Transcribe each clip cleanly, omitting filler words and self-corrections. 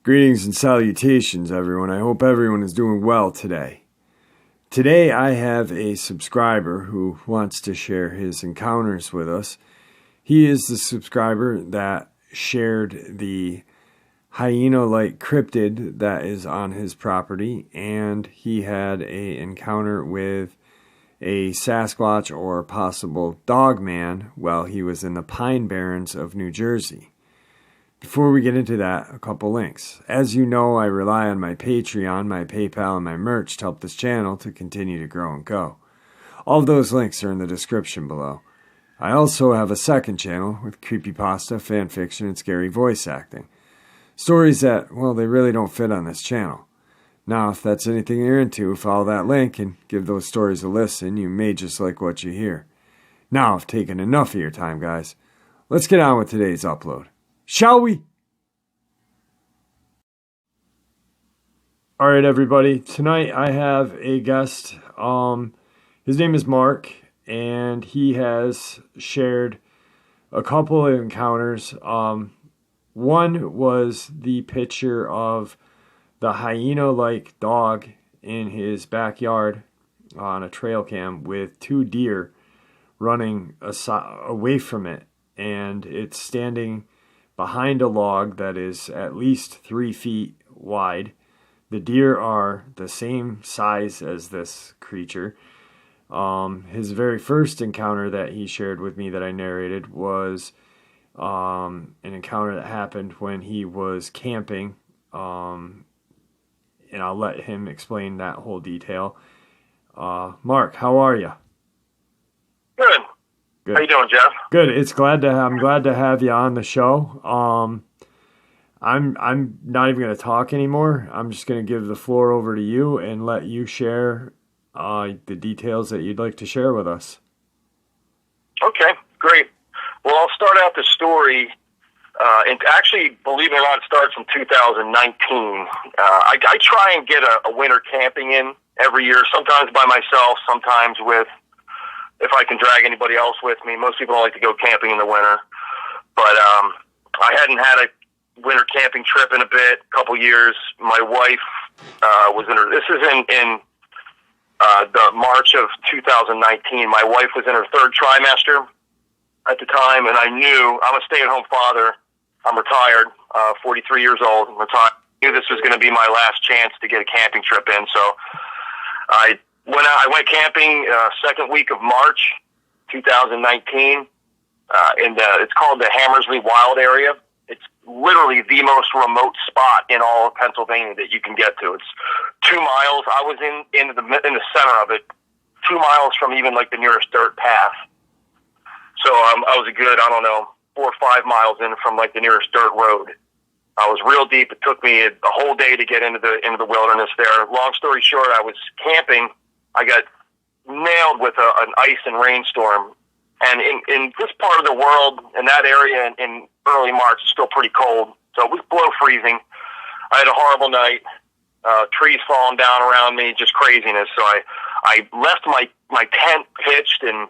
Greetings and salutations, everyone. I hope everyone is doing well today. Today I have a subscriber who wants to share his encounters with us. He is the subscriber that shared the hyena-like cryptid that is on his property, and he had an encounter with a Sasquatch or possible Dogman while he was in the Pine Barrens of New Jersey. Before we get into that, a couple links. As you know, I rely on my Patreon, my PayPal, and my merch to help this channel to continue to grow and go. All of those links are in the description below. I also have a second channel with creepypasta, fanfiction, and scary voice acting. Stories that, well, they really don't fit on this channel. Now, if that's anything you're into, follow that link and give those stories a listen. You may just like what you hear. Now I've taken enough of your time, guys. Let's get on with today's upload. Shall we? Alright, everybody. Tonight I have a guest. His name is Mark, and he has shared a couple of encounters. One was the picture of the hyena-like dog in his backyard on a trail cam with two deer running away from it, and it's standing behind a log that is at least 3 feet wide. The deer are the same size as this creature. His very first encounter that he shared with me that I narrated was an encounter that happened when he was camping, and I'll let him explain that whole detail. Mark, how are you? Good. How you doing, Jeff? Good. I'm glad to have you on the show. I'm not even going to talk anymore. I'm just going to give the floor over to you and let you share the details that you'd like to share with us. Okay, great. Well, I'll start out the story. And actually, believe it or not, it starts in 2019. I try and get a winter camping in every year, sometimes by myself, sometimes if I can drag anybody else with me. Most people don't like to go camping in the winter. But I hadn't had a winter camping trip in a couple years. My wife was this is in the March of 2019. My wife was in her third trimester at the time, and I knew I'm a stay-at-home father. I'm retired, 43 years old, retired. I knew this was going to be my last chance to get a camping trip in, so I went camping second week of March 2019. It's called the Hammersley Wild Area. It's literally the most remote spot in all of Pennsylvania that you can get to. It's 2 miles. I was in the center of it, 2 miles from even like the nearest dirt path. So I was a good, 4 or 5 miles in from like the nearest dirt road. I was real deep. It took me a whole day to get into the wilderness there. Long story short, I was camping. I got nailed with an ice and rainstorm. And in this part of the world, in that area in early March, it's still pretty cold. So it was below freezing. I had a horrible night. Trees falling down around me, just craziness. So I left my tent pitched and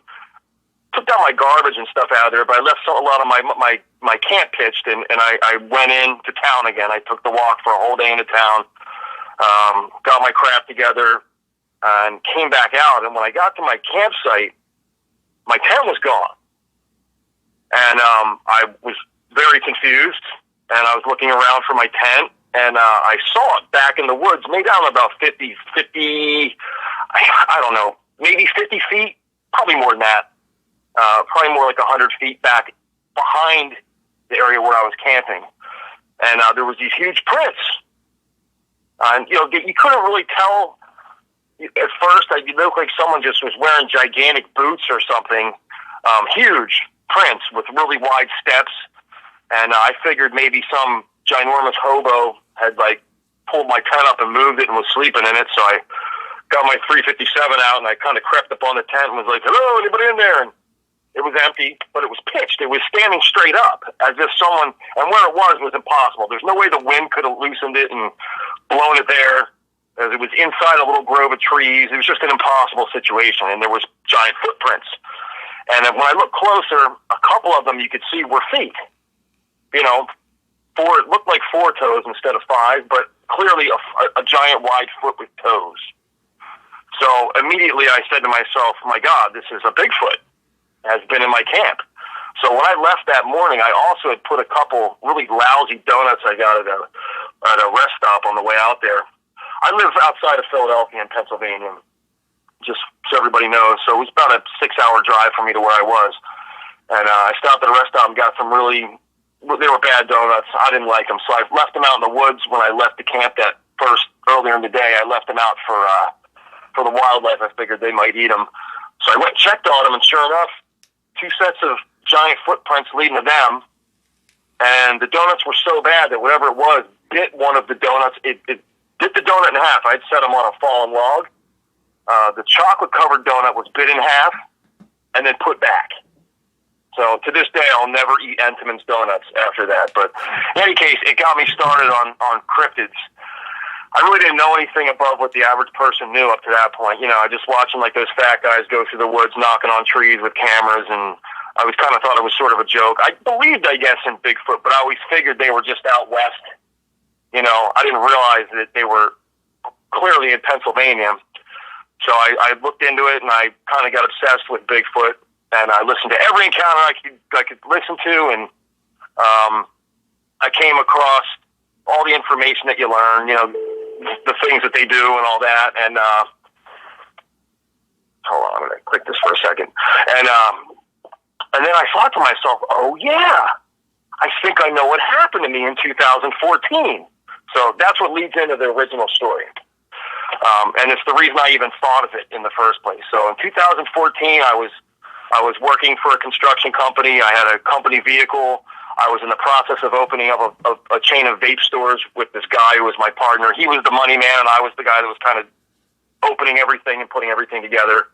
took down my garbage and stuff out of there, but I left a lot of my camp pitched, and I went into town again. I took the walk for a whole day into town, got my crap together, and came back out. And when I got to my campsite, my tent was gone. And I was very confused, and I was looking around for my tent, and I saw it back in the woods, maybe down about 50, I don't know, maybe 50 feet, probably more than that. Probably more like 100 feet back behind the area where I was camping. And there was these huge prints. And, you couldn't really tell at first. It looked like someone just was wearing gigantic boots or something. Huge prints with really wide steps. And I figured maybe some ginormous hobo had, pulled my tent up and moved it and was sleeping in it. So I got my 357 out and I kind of crept up on the tent and was like, "Hello, anybody in there?" And it was empty, but it was pitched. It was standing straight up, as if someone, and where it was impossible. There's no way the wind could have loosened it and blown it there, as it was inside a little grove of trees. It was just an impossible situation, and there was giant footprints. And then when I looked closer, a couple of them you could see were feet. You know, it looked like 4 toes instead of 5, but clearly a giant wide foot with toes. So immediately I said to myself, my God, this is a Bigfoot. Has been in my camp. So when I left that morning, I also had put a couple really lousy donuts I got at a rest stop on the way out there. I live outside of Philadelphia in Pennsylvania, just so everybody knows. So it was about a 6-hour drive for me to where I was. And I stopped at a rest stop and got some they were bad donuts. I didn't like them. So I left them out in the woods when I left the camp earlier in the day. I left them out for the wildlife. I figured they might eat them. So I went and checked on them, and sure enough, 2 sets of giant footprints leading to them. And the donuts were so bad that whatever it was bit one of the donuts. It bit the donut in half. I'd set them on a fallen log. The chocolate-covered donut was bit in half and then put back. So to this day, I'll never eat Entenmann's donuts after that. But in any case, it got me started on cryptids. I really didn't know anything above what the average person knew up to that point. You know, I just watching like those fat guys go through the woods knocking on trees with cameras, and I was kind of thought it was sort of a joke. I believed, I guess, in Bigfoot, but I always figured they were just out west. You know, I didn't realize that they were clearly in Pennsylvania. So I looked into it, and I kind of got obsessed with Bigfoot, and I listened to every encounter I could listen to, and I came across all the information that you learn, you know, the things that they do and all that. And hold on, I'm going to click this for a second. And then I thought to myself, oh yeah, I think I know what happened to me in 2014. So that's what leads into the original story. And it's the reason I even thought of it in the first place. So in 2014, I was working for a construction company. I had a company vehicle. I was in the process of opening up a chain of vape stores with this guy who was my partner. He was the money man, and I was the guy that was kind of opening everything and putting everything together.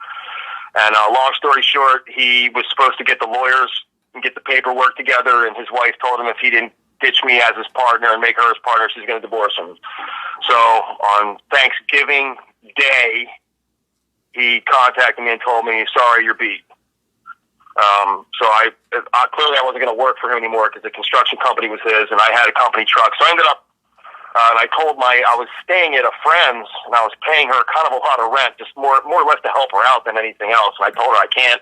And long story short, he was supposed to get the lawyers and get the paperwork together, and his wife told him if he didn't ditch me as his partner and make her his partner, she's going to divorce him. So on Thanksgiving Day, he contacted me and told me, sorry, you're beat. So I clearly I wasn't going to work for him anymore because the construction company was his, and I had a company truck. So I ended up, and I told I was staying at a friend's, and I was paying her kind of a lot of rent, just more or less to help her out than anything else. And I told her I can't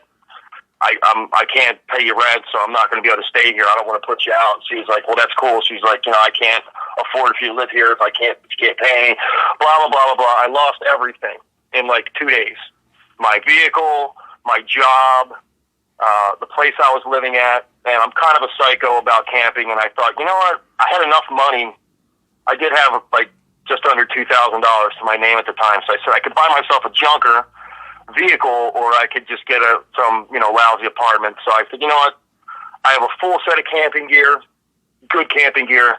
pay you rent, so I'm not going to be able to stay here. I don't want to put you out. She was like, well, that's cool. She's like, you know, I can't afford for you to live here if you can't pay me. Blah blah blah blah blah. I lost everything in like 2 days. My vehicle, my job. The place I was living at, and I'm kind of a psycho about camping, and I thought, you know what, I had enough money. I did have like just under $2,000 to my name at the time, so I said I could buy myself a junker vehicle, or I could just get some lousy apartment. So I said, you know what, I have a full set of camping gear, good camping gear.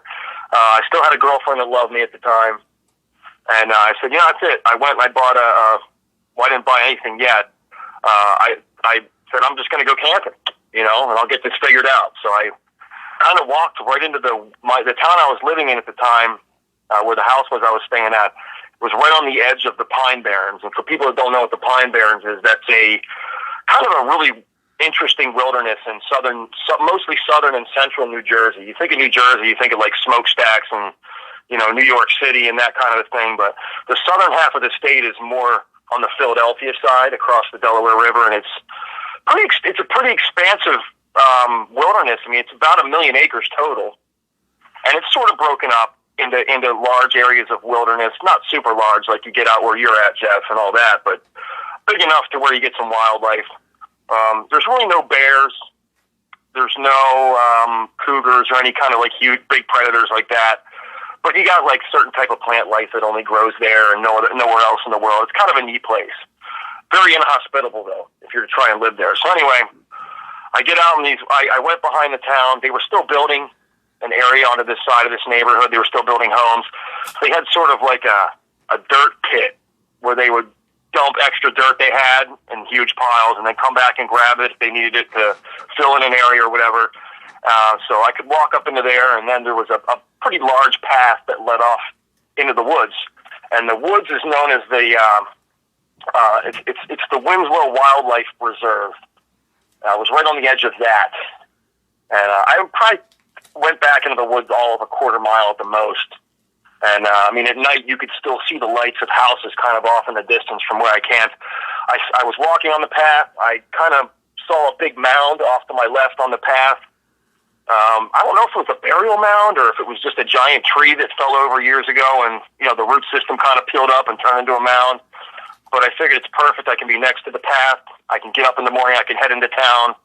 I still had a girlfriend that loved me at the time, and I said, you know, that's it. I went and I bought I didn't buy anything yet. I said, I'm just going to go camping, and I'll get this figured out. So I kind of walked right into the town I was living in at the time, where the house was I was staying at. It was right on the edge of the Pine Barrens. And for people that don't know what the Pine Barrens is, that's a kind of a really interesting wilderness in mostly southern and central New Jersey. You think of New Jersey, you think of like smokestacks and, New York City and that kind of thing. But the southern half of the state is more on the Philadelphia side across the Delaware River, and it's a pretty expansive wilderness. I mean, it's about 1 million acres total, and it's sort of broken up into large areas of wilderness. Not super large, like you get out where you're at, Jeff, and all that, but big enough to where you get some wildlife. There's really no bears. There's no cougars or any kind of like huge, big predators like that. But you got like certain type of plant life that only grows there and nowhere else in the world. It's kind of a neat place. Very inhospitable, though, if you're to try and live there. So anyway, I get out and I went behind the town. They were still building an area onto this side of this neighborhood. They were still building homes. They had sort of like a dirt pit where they would dump extra dirt they had in huge piles and then come back and grab it if they needed it to fill in an area or whatever. So I could walk up into there, and then there was a pretty large path that led off into the woods. And the woods is known as it's the Winslow Wildlife Reserve. I was right on the edge of that. And I probably went back into the woods all of a quarter mile at the most. And, I mean, at night you could still see the lights of houses kind of off in the distance from where I camped. I was walking on the path. I kind of saw a big mound off to my left on the path. I don't know if it was a burial mound or if it was just a giant tree that fell over years ago and, you know, the root system kind of peeled up and turned into a mound. But I figured it's perfect. I can be next to the path. I can get up in the morning. I can head into town.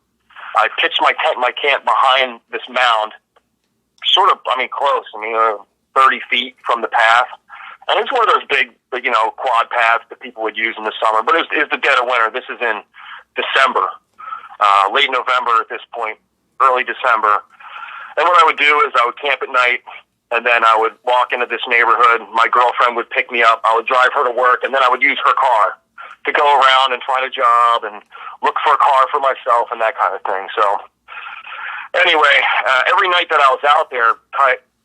I pitched my tent, my camp behind this mound, sort of, I mean, close. I mean, 30 feet from the path. And it's one of those big, you know, quad paths that people would use in the summer. But it's the dead of winter. This is in December, late November at this point, early December. And what I would do is I would camp at night, and then I would walk into this neighborhood. My girlfriend would pick me up. I would drive her to work, and then I would use her car to go around and find a job and look for a car for myself and that kind of thing. So anyway, every night that I was out there,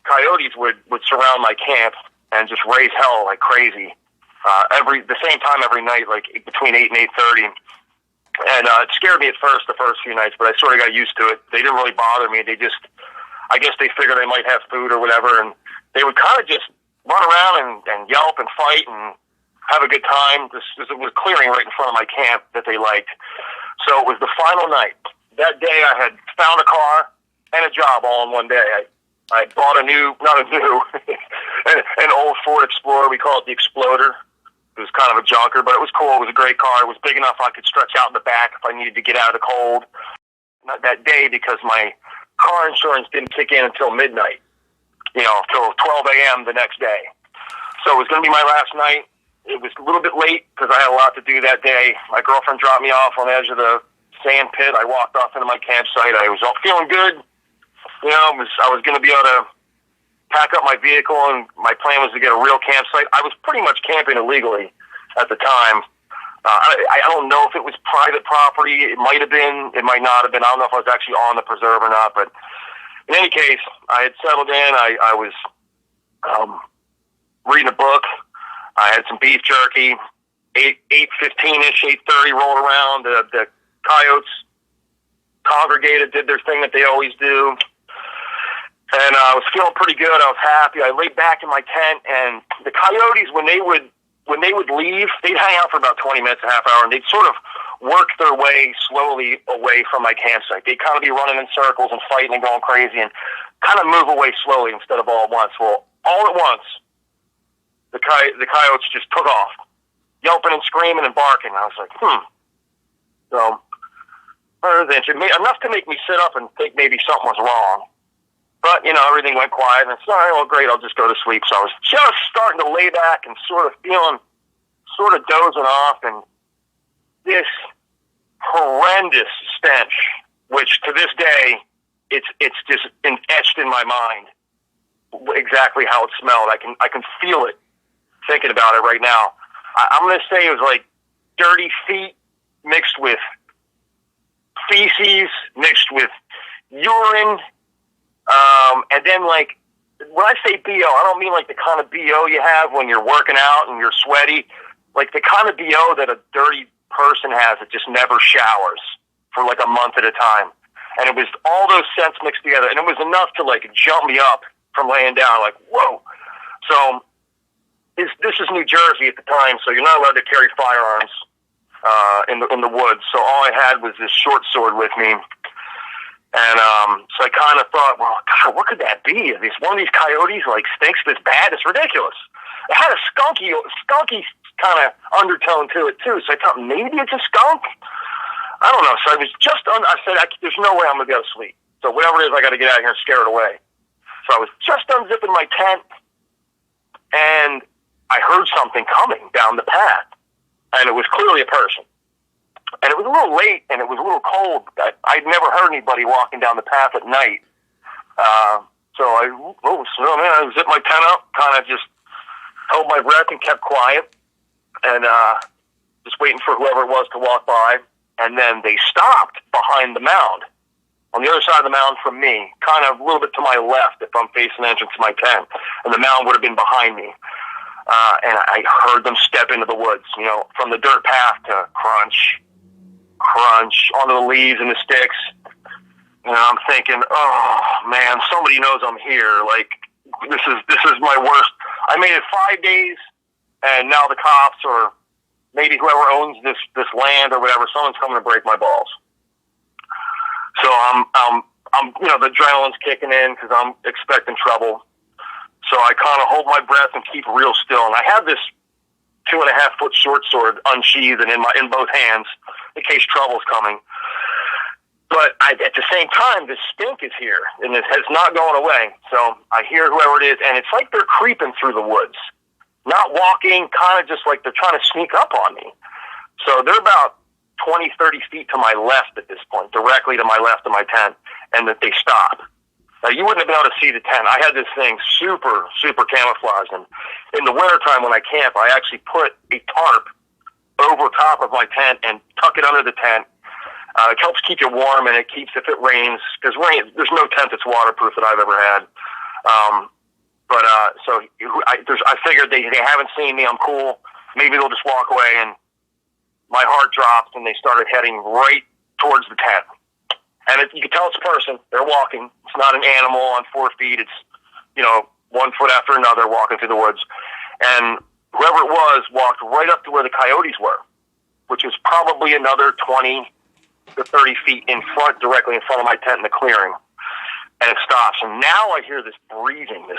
coyotes would surround my camp and just raise hell like crazy. The same time every night, like between 8 and 8:30. And it scared me at first, the first few nights, but I sort of got used to it. They didn't really bother me. I guess they figured they might have food or whatever, and they would kind of just run around and yelp and fight and have a good time. It was clearing right in front of my camp that they liked. So it was the final night. That day I had found a car and a job all in one day. I bought an old Ford Explorer. We call it the Exploder. It was kind of a junker, but it was cool. It was a great car. It was big enough I could stretch out in the back if I needed to get out of the cold. Not that day because my car insurance didn't kick in until midnight, you know, till 12 a.m. the next day. So it was going to be my last night. It was a little bit late because I had a lot to do that day. My girlfriend dropped me off on the edge of the sand pit. I walked off into my campsite. I was all feeling good. You know, I was going to be able to pack up my vehicle, and my plan was to get a real campsite. I was pretty much camping illegally at the time. I don't know if it was private property. It might have been. It might not have been. I don't know if I was actually on the preserve or not. But in any case, I had settled in. I was reading a book. I had some beef jerky. 8:15-ish, 8:30 rolled around. The coyotes congregated, did their thing that they always do. And I was feeling pretty good. I was happy. I laid back in my tent, and the coyotes, when they would leave, they'd hang out for about 20 minutes, a half hour, and they'd sort of work their way slowly away from my campsite. They'd kind of be running in circles and fighting and going crazy and kind of move away slowly instead of all at once. Well, all at once, the coyotes just took off, yelping and screaming and barking. I was like, So, enough to make me sit up and think maybe something was wrong. But, you know, everything went quiet, and it's all right, well, great, I'll just go to sleep. So I was just starting to lay back and sort of dozing off, and this horrendous stench, which to this day, it's just etched in my mind exactly how it smelled. I can feel it thinking about it right now. I'm going to say it was like dirty feet mixed with feces, mixed with urine. And then, like, when I say BO, I don't mean like the kind of BO you have when you're working out and you're sweaty. Like the kind of BO that a dirty person has that just never showers for like a month at a time. And it was all those scents mixed together. And it was enough to, like, jump me up from laying down. Like, whoa. So this is New Jersey at the time, so you're not allowed to carry firearms in the woods. So all I had was this short sword with me. And so I kind of thought, well, God, what could that be? Is one of these coyotes, like, stinks this bad? It's ridiculous. It had a skunky kind of undertone to it, too. So I thought, maybe it's a skunk? I don't know. So I was I said, there's no way I'm going to be able to sleep. So whatever it is, I got to get out of here and scare it away. So I was just unzipping my tent, and I heard something coming down the path. And it was clearly a person. And it was a little late, and it was a little cold. I'd never heard anybody walking down the path at night. So I zipped my tent up, kind of just held my breath and kept quiet, and just waiting for whoever it was to walk by. And then they stopped behind the mound, on the other side of the mound from me, kind of a little bit to my left if I'm facing the entrance to my tent. And the mound would have been behind me. And I heard them step into the woods, you know, from the dirt path to crunch, crunch onto the leaves and the sticks. And I'm thinking, oh man, somebody knows I'm here. Like, this is my worst. I made it 5 days, and now the cops or maybe whoever owns this land or whatever, someone's coming to break my balls. So I'm the adrenaline's kicking in because I'm expecting trouble. So I kind of hold my breath and keep real still. And I have this 2.5-foot short sword unsheathed and in both hands in case trouble's coming. But at the same time, this stink is here, and it has not gone away. So I hear whoever it is, and it's like they're creeping through the woods. Not walking, kind of just like they're trying to sneak up on me. So they're about 20, 30 feet to my left at this point, directly to my left of my tent, and that they stop. Now, you wouldn't have been able to see the tent. I had this thing super, super camouflaged, and in the wintertime when I camp, I actually put a tarp over top of my tent and tuck it under the tent. It helps keep you warm, and it keeps, if it rains, because there's no tent that's waterproof that I've ever had. So I figured they haven't seen me. I'm cool. Maybe they'll just walk away, and my heart dropped, and they started heading right towards the tent. And you can tell it's a person. They're walking. It's not an animal on 4 feet. It's, 1 foot after another walking through the woods. And whoever it was walked right up to where the coyotes were, which is probably another 20 to 30 feet in front, directly in front of my tent in the clearing. And it stops. And now I hear this breathing, this,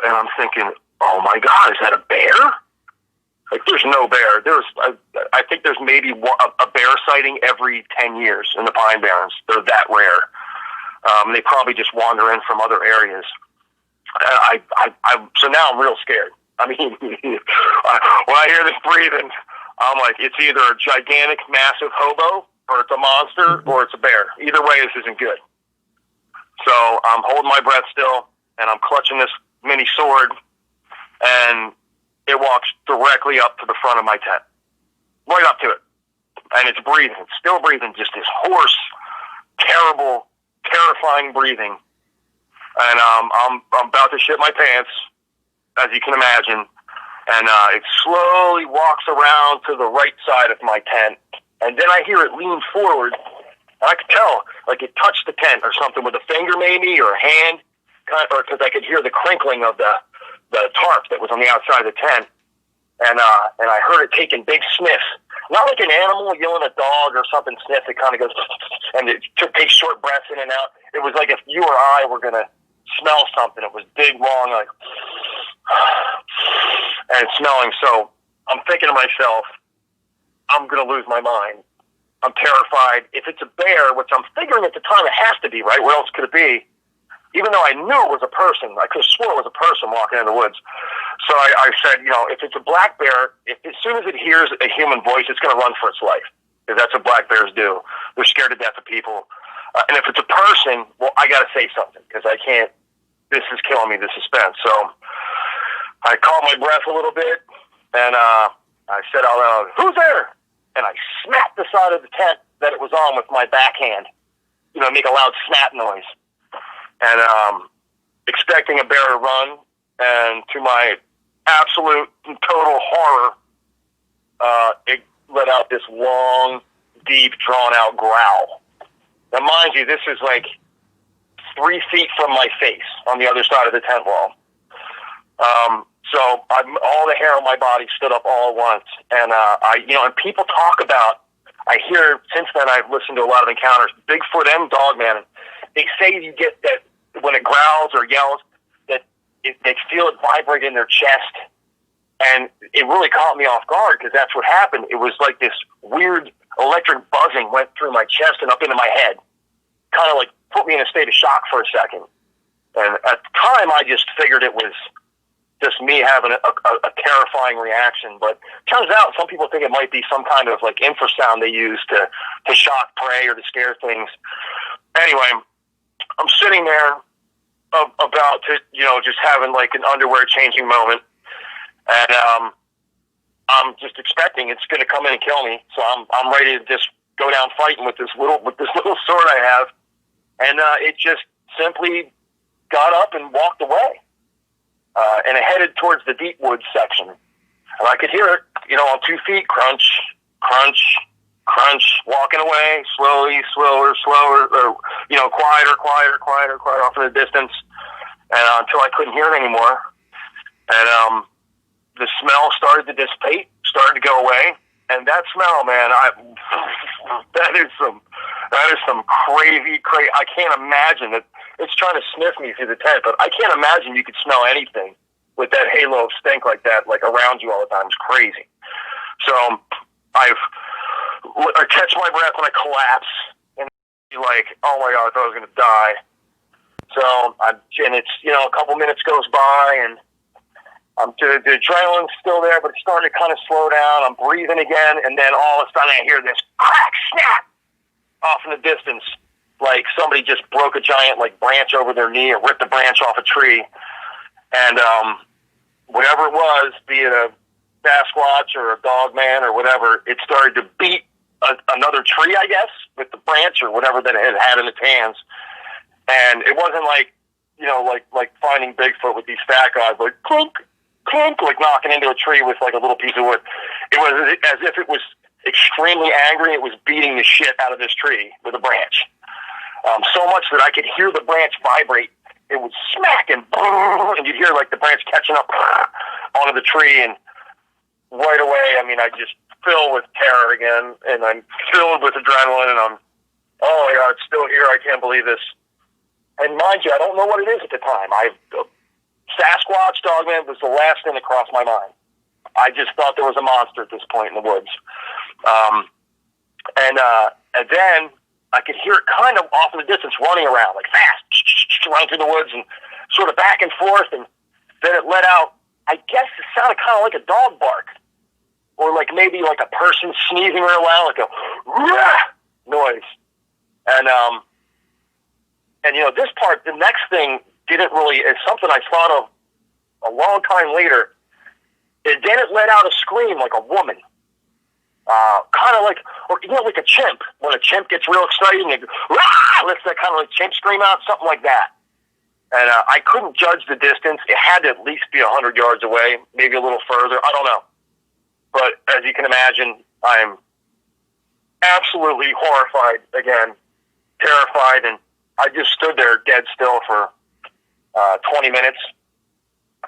and I'm thinking, oh my God, is that a bear? Like, there's no bear. I think there's maybe a bear sighting every 10 years in the Pine Barrens. They're that rare. They probably just wander in from other areas. So now I'm real scared. I mean, when I hear this breathing, I'm like, it's either a gigantic, massive hobo, or it's a monster, or it's a bear. Either way, this isn't good. So I'm holding my breath still, and I'm clutching this mini sword, and it walks directly up to the front of my tent. Right up to it. And it's breathing. It's still breathing, just this hoarse, terrible, terrifying breathing. And I'm about to shit my pants, as you can imagine. And it slowly walks around to the right side of my tent. And then I hear it lean forward. And I could tell, like it touched the tent or something with a finger maybe, or a hand. Because I could hear the crinkling of the tarp that was on the outside of the tent. And I heard it taking big sniffs. Not like an animal, a dog or something sniff. It kind of goes, and it takes short breaths in and out. It was like if you or I were going to smell something. It was big, long, like, and smelling. So I'm thinking to myself, I'm going to lose my mind. I'm terrified. If it's a bear, which I'm figuring at the time it has to be, right? Where else could it be? Even though I knew it was a person, I could have sworn it was a person walking in the woods. So I said, if it's a black bear, as soon as it hears a human voice, it's going to run for its life. Because that's what black bears do. They're scared to death of people. And if it's a person, well, I got to say something because I can't. This is killing me, the suspense. So I caught my breath a little bit, and I said out loud, "Who's there?" And I smacked the side of the tent that it was on with my backhand. Make a loud snap noise. And expecting a bear to run, and to my absolute and total horror, it let out this long, deep, drawn-out growl. Now, mind you, this is like 3 feet from my face on the other side of the tent wall. So all the hair on my body stood up all at once. And and people talk about, I hear, since then I've listened to a lot of encounters, Bigfoot and Dogman, they say you get that when it growls or yells, that they feel it vibrate in their chest. And it really caught me off guard because that's what happened. It was like this weird electric buzzing went through my chest and up into my head. Kind of like put me in a state of shock for a second. And at the time, I just figured it was just me having a terrifying reaction. But turns out some people think it might be some kind of like infrasound they use to shock prey or to scare things. Anyway, I'm sitting there about to, just having like an underwear changing moment. And I'm just expecting it's going to come in and kill me. So I'm ready to just go down fighting with this little sword I have. And it just simply got up and walked away. And it headed towards the deep woods section. And I could hear it, on 2 feet, crunch, crunch, crunch, walking away, slowly, slower, or, quieter off in the distance, and until I couldn't hear it anymore. And the smell started to dissipate, started to go away, and that smell, man, that is some crazy. I can't imagine that it's trying to sniff me through the tent, but I can't imagine you could smell anything with that halo of stink like that, like around you all the time. It's crazy. So I catch my breath and I collapse, and I'm like, oh my God, I thought I was going to die. So and it's, a couple minutes goes by, and the adrenaline's still there, but it's starting to kind of slow down. I'm breathing again, and then all of a sudden I hear this crack, snap off in the distance, like somebody just broke a giant branch over their knee or ripped a branch off a tree. And whatever it was, be it a Sasquatch or a Dogman or whatever, it started to beat another tree, I guess, with the branch or whatever that it had in its hands. And it wasn't like finding Bigfoot with these fat guys, like clunk, clunk, like knocking into a tree with like a little piece of wood. It was as if it was extremely angry. It was beating the shit out of this tree with a branch. So much that I could hear the branch vibrate. It would smack and boom, and you'd hear like the branch catching up onto the tree. And right away, I just fill with terror again, and I'm filled with adrenaline, and oh my God, it's still here. I can't believe this. And mind you, I don't know what it is at the time. Sasquatch, Dogman was the last thing that crossed my mind. I just thought there was a monster at this point in the woods. And then I could hear it kind of off in the distance running around, like fast, running through the woods and sort of back and forth. And then it let out, I guess it sounded kind of like a dog bark, or like maybe like a person sneezing real loud, like a rah noise. And this part, the next thing didn't really, it's something I thought of a long time later. And then it let out a scream like a woman. Kind of like, like a chimp. When a chimp gets real excited and it lets that kind of like chimp scream out, something like that. And I couldn't judge the distance. It had to at least be 100 yards away, maybe a little further. I don't know. But as you can imagine, I'm absolutely horrified again, terrified, and I just stood there dead still for 20 minutes.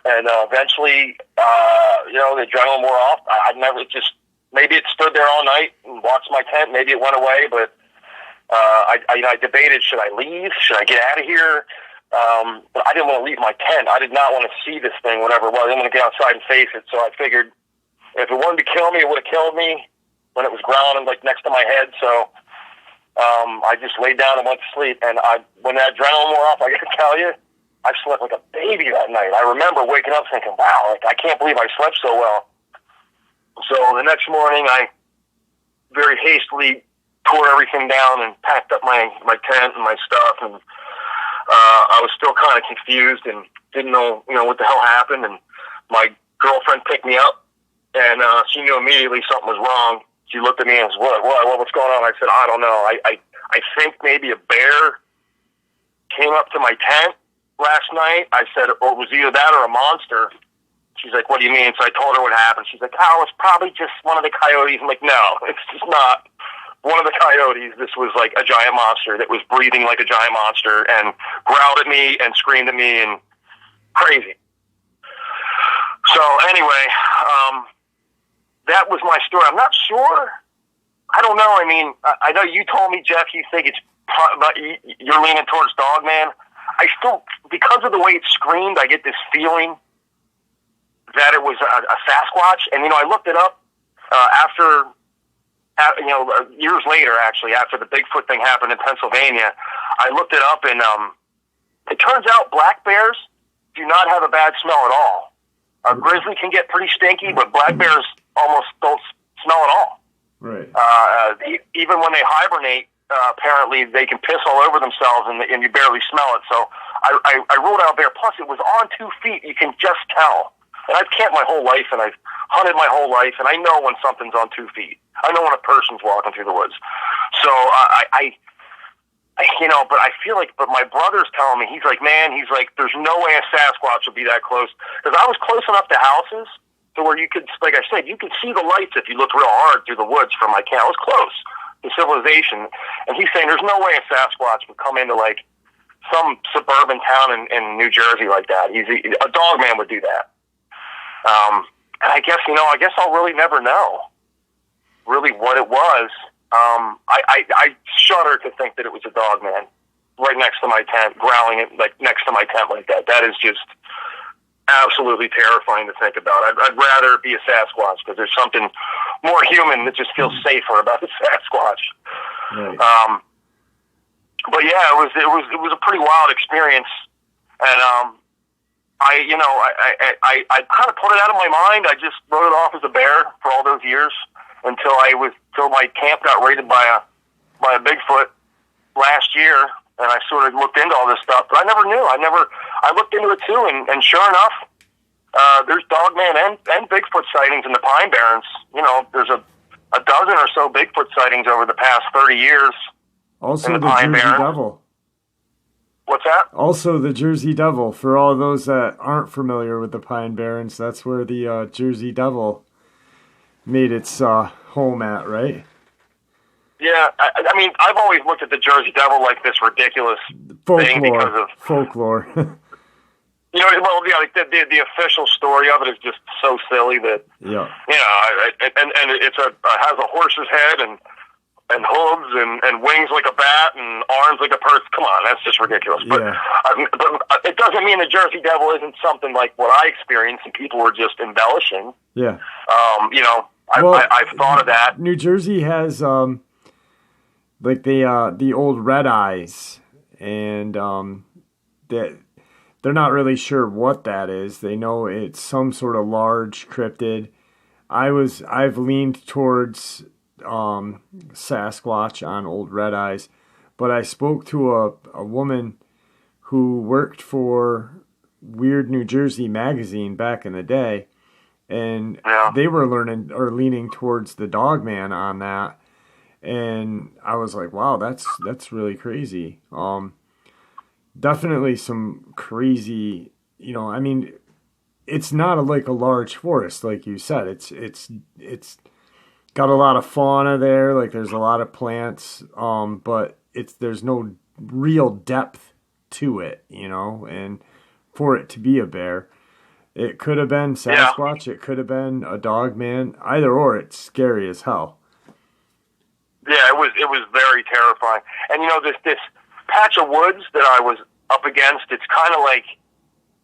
And eventually, the adrenaline wore off. Maybe it stood there all night and watched my tent. Maybe it went away, but I debated, should I leave? Should I get out of here? But I didn't want to leave my tent. I did not want to see this thing, whatever it was. I didn't want to get outside and face it. So I figured if it wanted to kill me, it would have killed me when it was growling like next to my head. So I just laid down and went to sleep. And when that adrenaline wore off, I got to tell you, I slept like a baby that night. I remember waking up thinking, wow, I can't believe I slept so well. So the next morning, I very hastily tore everything down and packed up my tent and my stuff. And I was still kind of confused and didn't know, what the hell happened. And my girlfriend picked me up, and she knew immediately something was wrong. She looked at me and said, what's going on? I said, I don't know. I think maybe a bear came up to my tent last night. I said, it was either that or a monster. She's like, what do you mean? So I told her what happened. She's like, it's probably just one of the coyotes. I'm like, no, it's just not one of the coyotes. This was like a giant monster that was breathing like a giant monster and growled at me and screamed at me and crazy. So anyway, that was my story. I'm not sure. I don't know. I know you told me, Jeff, you think you're leaning towards Dogman. I still, because of the way it screamed, I get this feeling that it was a Sasquatch. And, I looked it up after years later, actually, after the Bigfoot thing happened in Pennsylvania. I looked it up, and it turns out black bears do not have a bad smell at all. A grizzly can get pretty stinky, but black bears almost don't smell at all. Right. Even when they hibernate, apparently they can piss all over themselves, and you barely smell it. So I ruled out bear. Plus, it was on 2 feet. You can just tell. And I've camped my whole life, and I've hunted my whole life, and I know when something's on 2 feet. I know when a person's walking through the woods. So but I feel like, but my brother's telling me, he's like, there's no way a Sasquatch would be that close. Because I was close enough to houses to where you could, like I said, you could see the lights if you looked real hard through the woods from my camp. It was close to civilization. And he's saying there's no way a Sasquatch would come into like some suburban town in New Jersey like that. A Dogman would do that. And I guess I'll really never know really what it was. I shudder to think that it was a Dogman right next to my tent, growling it like next to my tent like that. That is just absolutely terrifying to think about. I'd rather be a Sasquatch because there's something more human that just feels safer about a Sasquatch. Right. But yeah, it was a pretty wild experience, and I kind of put it out of my mind. I just wrote it off as a bear for all those years until my camp got raided by a Bigfoot last year, and I sort of looked into all this stuff. But I never knew. I looked into it too, and sure enough, there's Dogman and Bigfoot sightings in the Pine Barrens. You know, there's a dozen or so Bigfoot sightings over the past 30 years. Also, the Jersey Devil. What's that? Also, the Jersey Devil. For all those that aren't familiar with the Pine Barrens, that's where the Jersey Devil made its home at, right? Yeah, I mean, I've always looked at the Jersey Devil like this ridiculous thing because of folklore. You know, well, yeah, like the official story of it is just so silly that and it has a horse's head and hooves and wings like a bat and arms like a purse. Come on, that's just ridiculous. But, but it doesn't mean the Jersey Devil isn't something like what I experienced and people were just embellishing. Yeah. You know, I've thought of that. New Jersey has like the old red eyes, and that they're not really sure what that is. They know it's some sort of large cryptid. I've leaned towards Sasquatch on old red eyes, but I spoke to a woman who worked for Weird New Jersey magazine back in the day, and they were leaning towards the Dogman on that, and I was like, wow, that's really crazy. Definitely some crazy, you know, I mean, it's not like a large forest like you said. It's got a lot of fauna there, like there's a lot of plants, but there's no real depth to it, you know, and for it to be a bear, it could have been Sasquatch, it could have been a Dogman, either or, it's scary as hell. Yeah, it was very terrifying. And you know, this patch of woods that I was up against, it's kind of like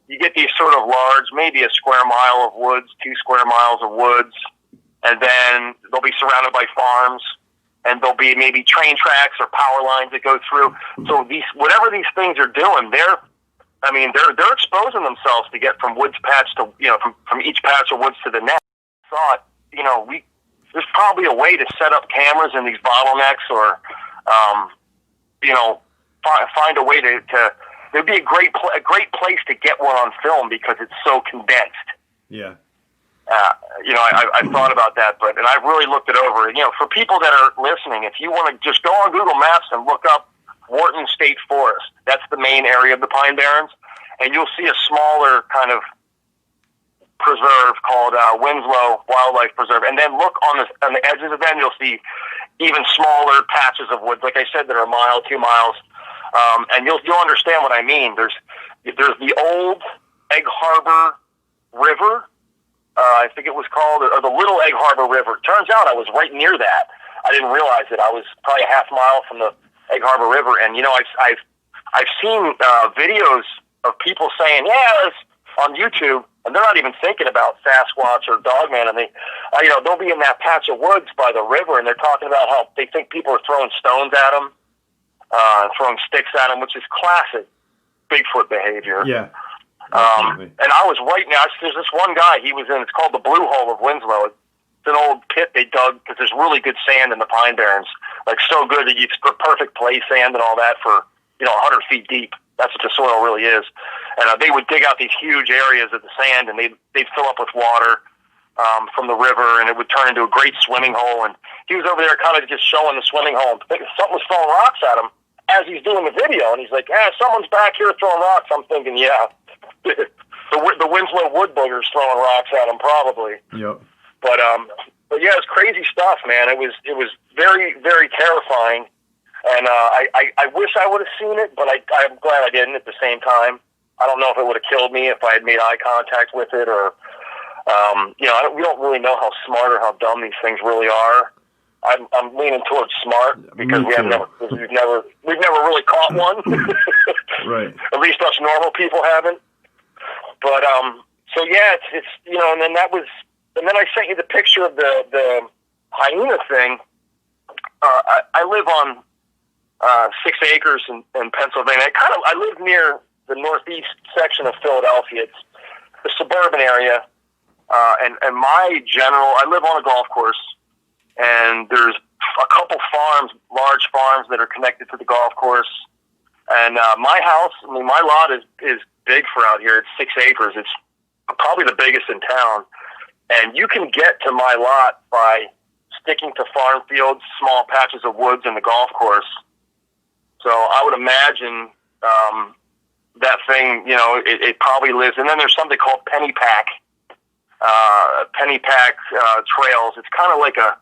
you get these sort of large, maybe a square mile of woods, 2 square miles of woods, and then they'll be surrounded by farms, and there'll be maybe train tracks or power lines that go through. So whatever these things are doing, they're exposing themselves to get from woods patch to, you know, from each patch of woods to the next. I thought, you know, there's probably a way to set up cameras in these bottlenecks, or, you know, find a way to there'd be a great place to get one on film because it's so condensed. Yeah. You know, I've thought about that, and I've really looked it over. You know, for people that are listening, if you want to just go on Google Maps and look up Wharton State Forest, that's the main area of the Pine Barrens, and you'll see a smaller kind of preserve called Winslow Wildlife Preserve, and then look on the edges of them, you'll see even smaller patches of woods, like I said, that are a mile, 2 miles, and you'll understand what I mean. There's the old Egg Harbor River. I think it was called, or the Little Egg Harbor River. Turns out I was right near that. I didn't realize it. I was probably a half mile from the Egg Harbor River, and you know, I've seen videos of people saying, it's on YouTube, and they're not even thinking about Sasquatch or Dogman, and they, you know, they'll be in that patch of woods by the river, and they're talking about how they think people are throwing stones at them, throwing sticks at them, which is classic Bigfoot behavior. Yeah. And I was right now. There's this one guy. He was in. It's called the Blue Hole of Winslow. It's an old pit they dug because there's really good sand in the Pine Barrens, like so good that it's the perfect play sand and all that for 100 feet deep. That's what the soil really is. And they would dig out these huge areas of the sand, and they'd fill up with water from the river, and it would turn into a great swimming hole. And he was over there, kind of just showing the swimming hole. Something was throwing rocks at him as he's doing the video, and he's like, someone's back here throwing rocks. I'm thinking, yeah. the Winslow wood boogers throwing rocks at him, probably. Yep. But yeah, it's crazy stuff, man. It was very, very terrifying, and I wish I would have seen it, but I'm glad I didn't. At the same time, I don't know if it would have killed me if I had made eye contact with it, or we don't really know how smart or how dumb these things really are. I'm leaning towards smart because we've never really caught one. Right. At least us normal people haven't. But so yeah, it's and then I sent you the picture of the hyena thing. I live on 6 acres in Pennsylvania. I live near the northeast section of Philadelphia. It's a suburban area, and I live on a golf course, and there's a couple farms, large farms that are connected to the golf course. And my house, my lot is big for out here. It's 6 acres. It's probably the biggest in town. And you can get to my lot by sticking to farm fields, small patches of woods, and the golf course. So I would imagine that thing, it probably lives. And then there's something called pennypack trails. It's kind of like a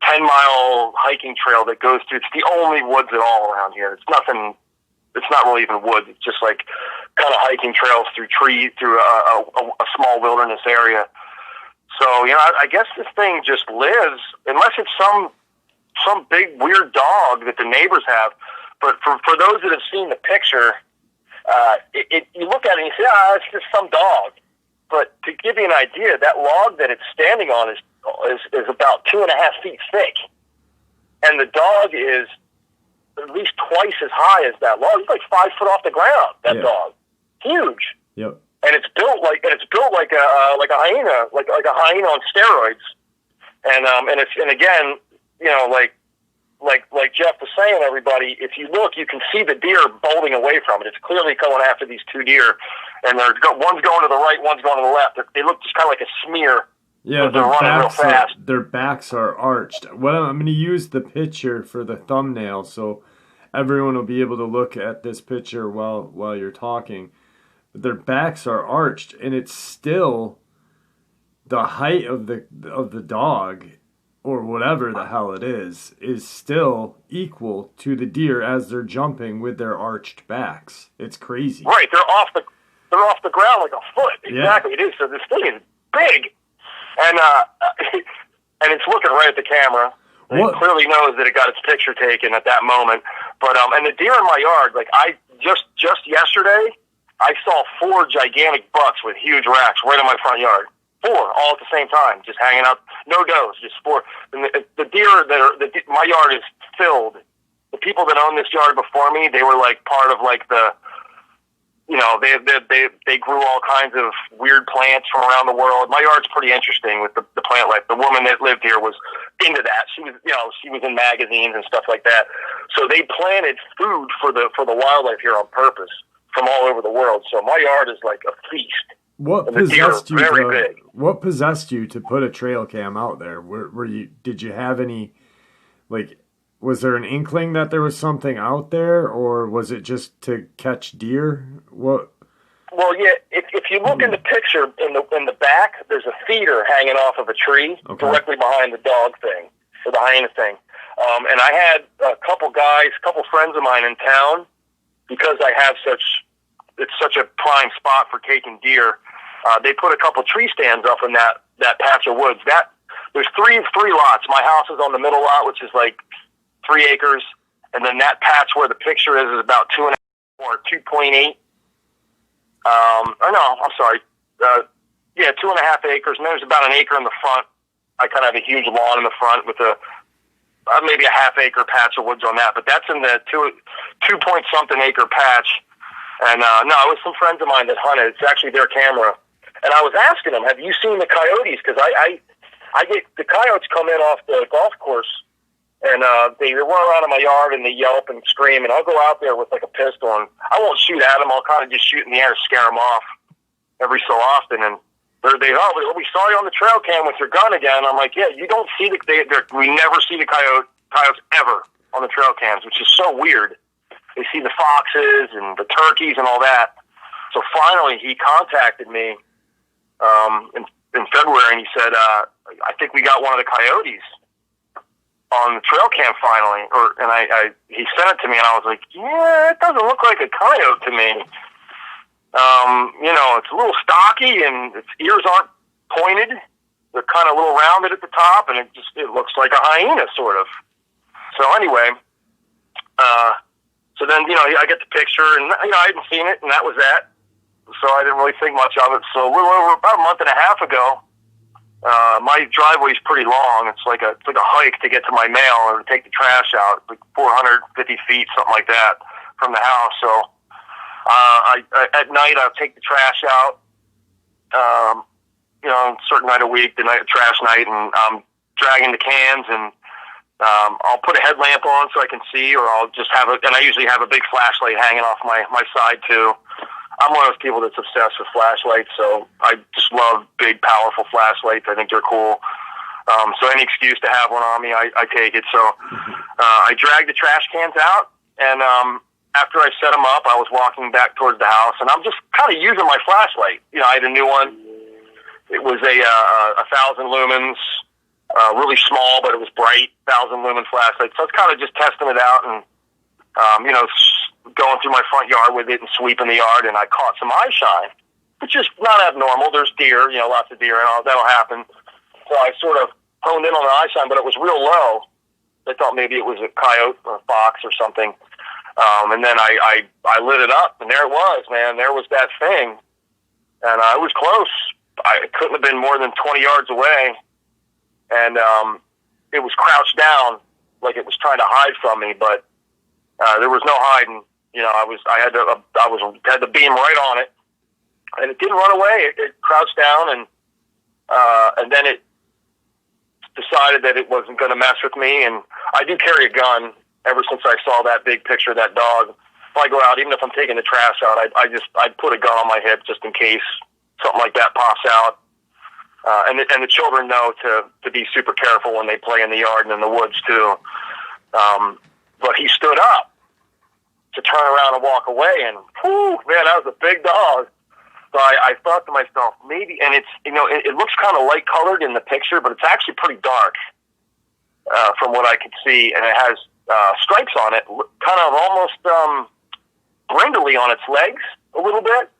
10-mile hiking trail that goes through. It's the only woods at all around here. It's nothing. It's not really even woods. It's just like kind of hiking trails through trees, through a small wilderness area. So, I guess this thing just lives, unless it's some big weird dog that the neighbors have. But for those that have seen the picture, you look at it and you say, it's just some dog. But to give you an idea, that log that it's standing on is about 2.5 feet thick. And the dog is at least twice as high as that log. It's like 5 foot off the ground, that dog. Huge. Yep. And it's built like a hyena, like a hyena on steroids. And again, like Jeff was saying, everybody, if you look, you can see the deer bolting away from it. It's clearly going after these 2 deer, and one's going to the right, one's going to the left. They look just kind of like a smear. Yeah, their backs are arched. Well, I'm going to use the picture for the thumbnail, so everyone will be able to look at this picture while you're talking. Their backs are arched, and it's still the height of the dog, or whatever the hell it is still equal to the deer as they're jumping with their arched backs. It's crazy. Right, they're off the ground like a foot. Exactly, yeah. It is. So this thing is big, and it's looking right at the camera. It clearly knows that it got its picture taken at that moment. But and the deer in my yard, like I just yesterday, I saw 4 gigantic bucks with huge racks right in my front yard. 4 all at the same time, just hanging out. No does, just 4. And the deer my yard is filled. The people that owned this yard before me, they were like part of like the, they grew all kinds of weird plants from around the world. My yard's pretty interesting with the plant life. The woman that lived here was into that. She was in magazines and stuff like that. So they planted food for the wildlife here on purpose from all over the world. So my yard is like a feast. What possessed you to put a trail cam out there? Did you have any, was there an inkling that there was something out there, or was it just to catch deer? What? Well, yeah. If you look in the picture in the back, there's a feeder hanging off of a tree directly behind the dog thing, or the hyena thing. And I had a couple friends of mine in town, because I have it's such a prime spot for taking deer. They put a couple tree stands up in that patch of woods. There's three lots. My house is on the middle lot, which is like 3 acres, and then that patch where the picture is about 2.5 or 2.8. I'm sorry. 2.5 acres, and there's about an acre in the front. I kind of have a huge lawn in the front with maybe a half-acre patch of woods on that, but that's in the 2-point-something acre patch. And it was some friends of mine that hunted. It's actually their camera. And I was asking them, have you seen the coyotes? Because I get the coyotes come in off the golf course, and they run around in my yard and they yelp and scream. And I'll go out there with like a pistol, and I won't shoot at them. I'll kind of just shoot in the air to scare them off every so often. And we saw you on the trail cam with your gun again. I'm like, yeah, you don't see we never see the coyotes ever on the trail cams, which is so weird. They see the foxes and the turkeys and all that. So finally, he contacted me in February, and he said, "I think we got one of the coyotes on the trail cam finally." He sent it to me, and I was like, "Yeah, it doesn't look like a coyote to me. It's a little stocky, and its ears aren't pointed. They're kind of a little rounded at the top, and it looks like a hyena, sort of." So anyway, so then, I get the picture, and, I hadn't seen it, and that was that. So I didn't really think much of it. So a little over about a month and a half ago, my driveway's pretty long. It's like a hike to get to my mail or to take the trash out, like 450 feet, something like that, from the house. So at night, I'll take the trash out, a certain night a week, the trash night, and I'm dragging the cans, and I'll put a headlamp on so I can see, or I'll just have and I usually have a big flashlight hanging off my side too. I'm one of those people that's obsessed with flashlights, so I just love big, powerful flashlights. I think they're cool. So any excuse to have one on me, I take it. So I drag the trash cans out, and after I set them up, I was walking back towards the house, and I'm just kind of using my flashlight. I had a new one. It was a 1,000 lumens, really small, but it was bright, 1,000 lumen flashlight. So it's kind of just testing it out, and going through my front yard with it and sweeping the yard, and I caught some eye shine, which is not abnormal. There's deer, lots of deer, and all that'll happen. So I sort of honed in on the eye shine, but it was real low. I thought maybe it was a coyote or a fox or something. And then I lit it up, and there it was, man. There was that thing, and I was close. I couldn't have been more than 20 yards away, and it was crouched down like it was trying to hide from me, but there was no hiding. I had the beam right on it, and it didn't run away. It crouched down, and then it decided that it wasn't going to mess with me. And I do carry a gun. Ever since I saw that big picture of that dog, if I go out, even if I'm taking the trash out, I'd put a gun on my hip just in case something like that pops out. And the children know to be super careful when they play in the yard and in the woods too. But he stood up to turn around and walk away, and whew, man, that was a big dog. So I thought to myself, maybe, and it's, it looks kind of light colored in the picture, but it's actually pretty dark from what I could see, and it has stripes on it, kind of almost brindly on its legs a little bit,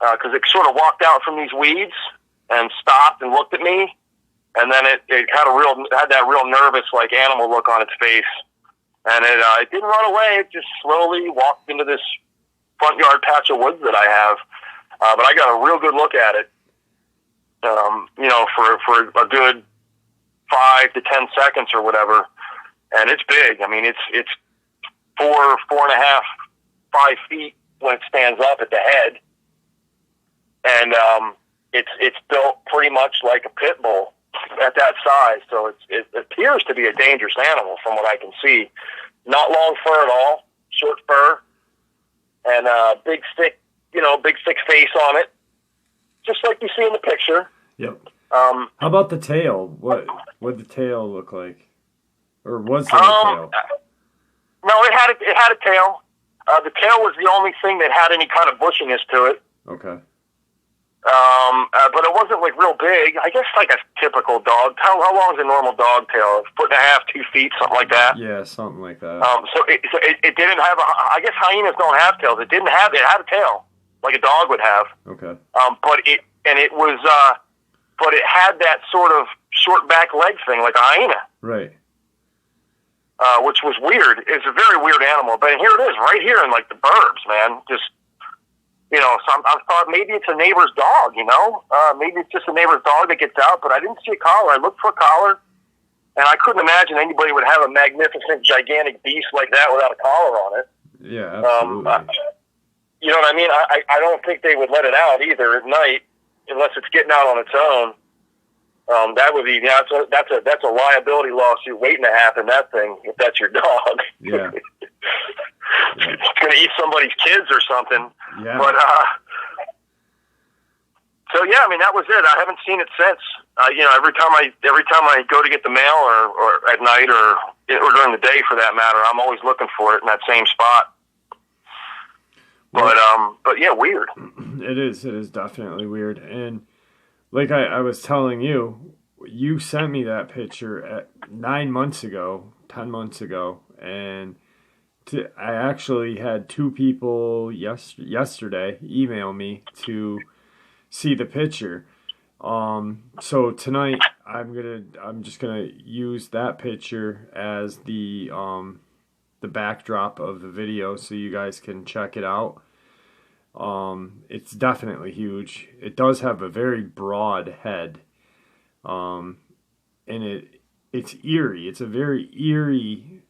because it sort of walked out from these weeds and stopped and looked at me, and then it had that real nervous, like, animal look on its face. And it didn't run away. It just slowly walked into this front yard patch of woods that I have. But I got a real good look at it, for a good 5 to 10 seconds or whatever. And it's big. I mean, it's 4.5, 5 feet when it stands up at the head. And it's built pretty much like a pit bull at that size, so it appears to be a dangerous animal from what I can see. Not long fur at all, short fur, and big thick face on it, just like you see in the picture. Yep. How about the tail? What did the tail look like, or was there a tail? No, it had a tail. The tail was the only thing that had any kind of bushiness to it. Okay. But it wasn't like real big. I guess like a typical dog. How long is a normal dog tail? 1.5, 2 feet, something like that. Yeah, something like that. So it didn't have I guess hyenas don't have tails. It had a tail like a dog would have. Okay. But it had that sort of short back leg thing like a hyena. Right. Which was weird. It's a very weird animal. But here it is, right here in like the burbs, man. Just. So I thought maybe it's a neighbor's dog, maybe it's just a neighbor's dog that gets out, but I didn't see a collar. I looked for a collar, and I couldn't imagine anybody would have a magnificent, gigantic beast like that without a collar on it. Yeah, absolutely. You know what I mean? I don't think they would let it out either at night, unless it's getting out on its own. That would be, that's a liability lawsuit waiting to happen, that thing, if that's your dog. Yeah. It's going to eat somebody's kids or something. Yeah. But, so yeah, I mean, that was it. I haven't seen it since. Every time I go to get the mail or at night or during the day for that matter, I'm always looking for it in that same spot. But yeah, weird. It is definitely weird. And like I was telling you, you sent me that picture at 9 months ago, 10 months ago, and I actually had two people yesterday email me to see the picture. So tonight I'm just gonna use that picture as the backdrop of the video so you guys can check it out. It's definitely huge. It does have a very broad head. And it's eerie. It's a very eerie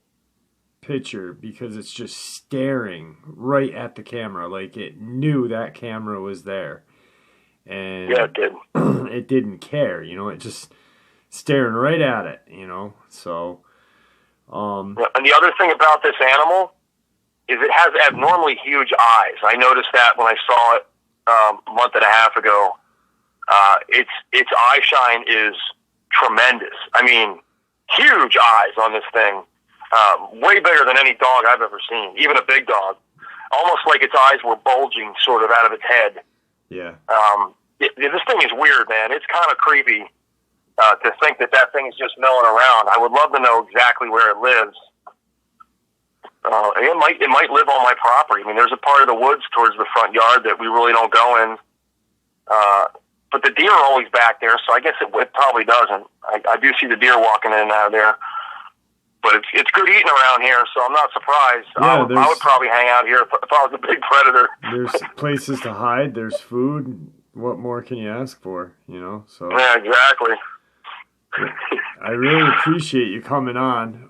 picture because it's just staring right at the camera like it knew that camera was there. And yeah, it did. It didn't care, it just staring right at it, So and the other thing about this animal is it has abnormally huge eyes. I noticed that when I saw it a month and a half ago. Its eye shine is tremendous. I mean, huge eyes on this thing. Way bigger than any dog I've ever seen, even a big dog. Almost like its eyes were bulging sort of out of its head. Yeah. This thing is weird, man. It's kind of creepy to think that thing is just milling around. I would love to know exactly where it lives. It might live on my property. I mean, there's a part of the woods towards the front yard that we really don't go in. But the deer are always back there, so I guess it probably doesn't. I do see the deer walking in and out of there. But it's good eating around here, so I'm not surprised. Yeah, I would probably hang out here if I was a big predator. There's places to hide. There's food. What more can you ask for, So yeah, exactly. I really appreciate you coming on.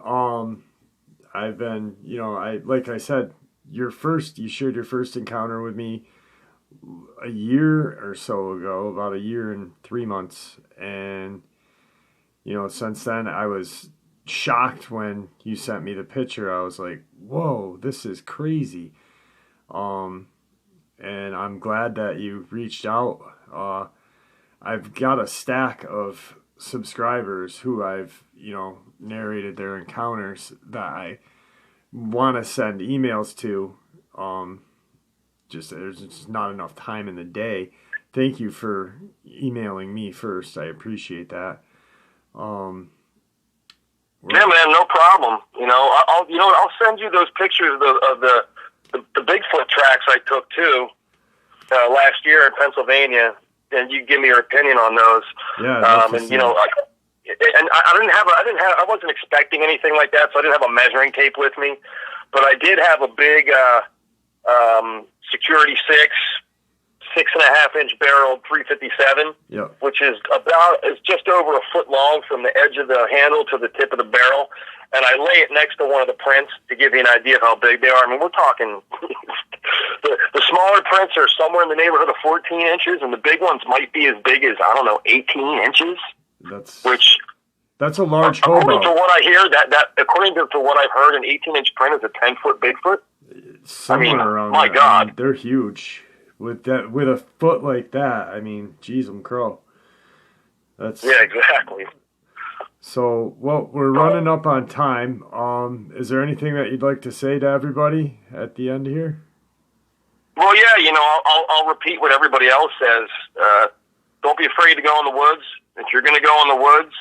I've been, like I said, you shared your first encounter with me a year or so ago, about a year and 3 months. And, since then I was shocked when you sent me the picture. I was like, whoa, this is crazy. And I'm glad that you reached out. I've got a stack of subscribers who I've, narrated their encounters that I want to send emails to. There's just not enough time in the day. Thank you for emailing me first. I appreciate that. Yeah, man, no problem. I'll send you those pictures of the Bigfoot tracks I took too last year in Pennsylvania, and you give me your opinion on those. Yeah, I wasn't expecting anything like that, so I didn't have a measuring tape with me, but I did have a big Security 6.5 inch barrel 357, yep, which is just over a foot long from the edge of the handle to the tip of the barrel. And I lay it next to one of the prints to give you an idea of how big they are. I mean, we're talking, the smaller prints are somewhere in the neighborhood of 14 inches, and the big ones might be as big as, 18 inches. That's a large hobo. According to what I hear, according to what I've heard, an 18-inch print is a 10-foot Bigfoot. Around my there. God. They're huge. With a foot like that, geez, crow. Yeah, exactly. So, well, we're running up on time. Is there anything that you'd like to say to everybody at the end here? Well, yeah, I'll repeat what everybody else says. Don't be afraid to go in the woods. If you're going to go in the woods,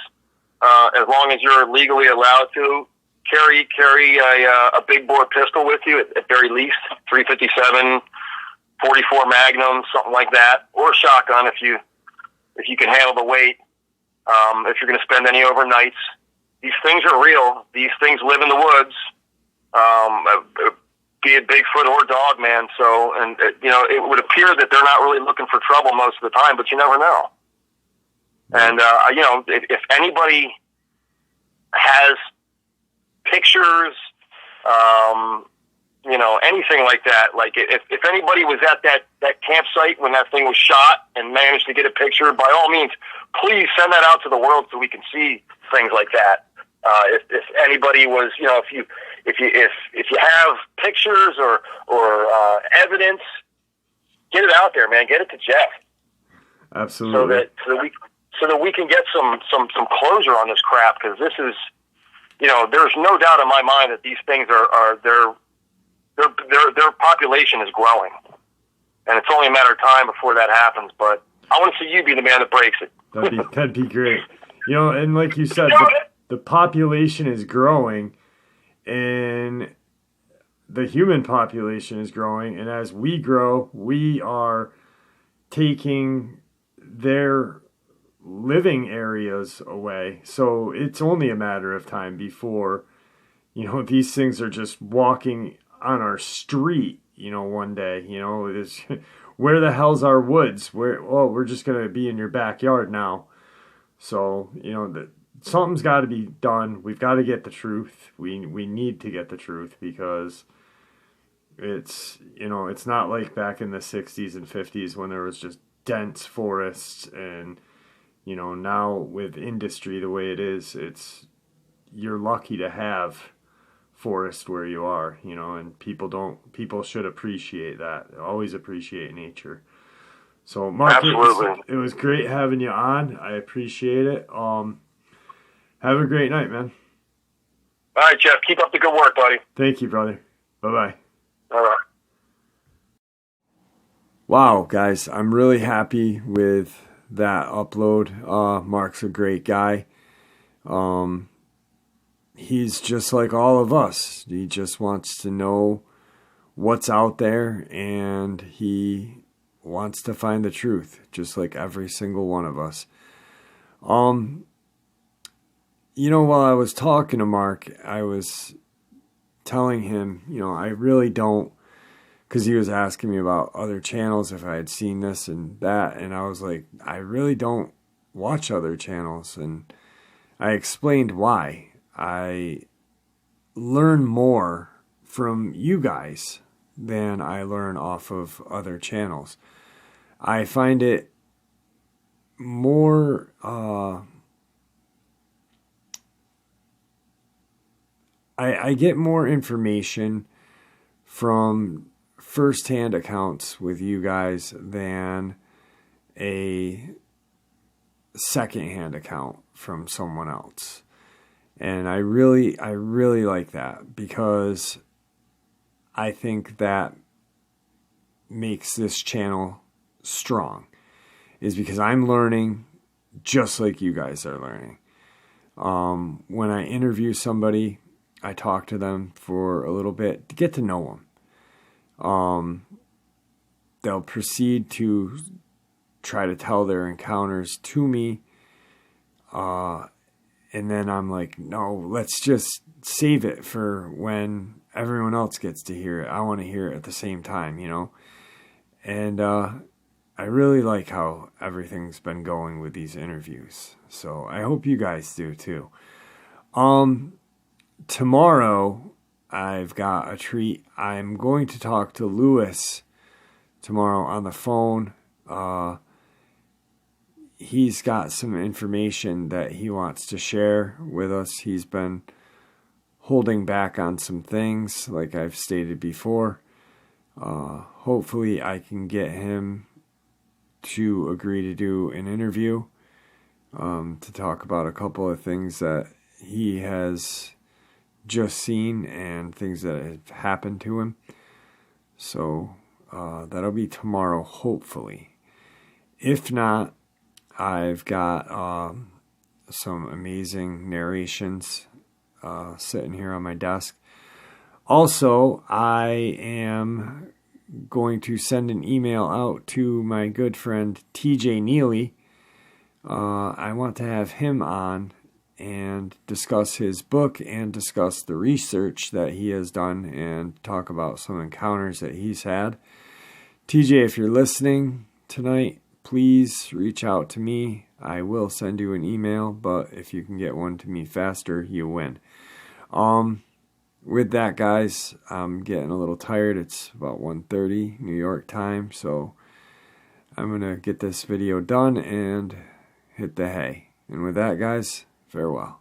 as long as you're legally allowed to, carry a big bore pistol with you at very least, 357, 44 Magnum, something like that, or a shotgun if you can handle the weight. If you're going to spend any overnights, these things are real. These things live in the woods, be it Bigfoot or Dogman. So, and it would appear that they're not really looking for trouble most of the time, but you never know. And if anybody has pictures, anything like that, like if anybody was at that campsite when that thing was shot and managed to get a picture, by all means, please send that out to the world so we can see things like that. If anybody was, if you have pictures or evidence, get it out there, man. Get it to Jeff. Absolutely. So that we can get some closure on this crap, because this is, there's no doubt in my mind that these things their population is growing, and it's only a matter of time before that happens. But I want to see you be the man that breaks it. That'd be great. You know, and like you said, the population is growing, and the human population is growing, and as we grow, we are taking their living areas away. So it's only a matter of time before, you know, these things are just walking on our street, you know, one day. You know, it is, where the hell's our woods? We're just going to be in your backyard now. So, you know, something's got to be done. We've got to get the truth. We need to get the truth, because it's, you know, it's not like back in the 60s and 50s when there was just dense forests. And, you know, now with industry the way it is, you're lucky to have forest where you are, you know, and people should appreciate that. Always appreciate nature. So, Mark, it was great having you on. I appreciate it. Have a great night, man. All right, Jeff. Keep up the good work, buddy. Thank you, brother. Bye-bye. All right. Wow, guys. I'm really happy with that upload. Mark's a great guy. He's just like all of us. He just wants to know what's out there, and he wants to find the truth, just like every single one of us. You know, while I was talking to Mark, I was telling him, you know, I really don't, because he was asking me about other channels, if I had seen this and that, and I was like, I really don't watch other channels, and I explained why. I learn more from you guys than I learn off of other channels. I find it more I get more information from first-hand accounts with you guys than a second-hand account from someone else. And I really like that, because I think that makes this channel strong, is because I'm learning just like you guys are learning. When I interview somebody, I talk to them for a little bit to get to know them. They'll proceed to try to tell their encounters to me, and then I'm like, no, let's just save it for when everyone else gets to hear it. I want to hear it at the same time, you know. And I really like how everything's been going with these interviews. So I hope you guys do too. Tomorrow, I've got a treat. I'm going to talk to Lewis tomorrow on the phone. He's got some information that he wants to share with us. He's been holding back on some things, like I've stated before. Hopefully I can get him to agree to do an interview to talk about a couple of things that he has just seen and things that have happened to him. So that'll be tomorrow, hopefully. If not, I've got some amazing narrations sitting here on my desk. Also, I am going to send an email out to my good friend TJ Neely. I want to have him on and discuss his book and discuss the research that he has done and talk about some encounters that he's had. TJ, if you're listening tonight, please reach out to me. I will send you an email, but if you can get one to me faster, you win. With that, guys, I'm getting a little tired. It's about 1:30 New York time, so I'm going to get this video done and hit the hay. And with that, guys, farewell.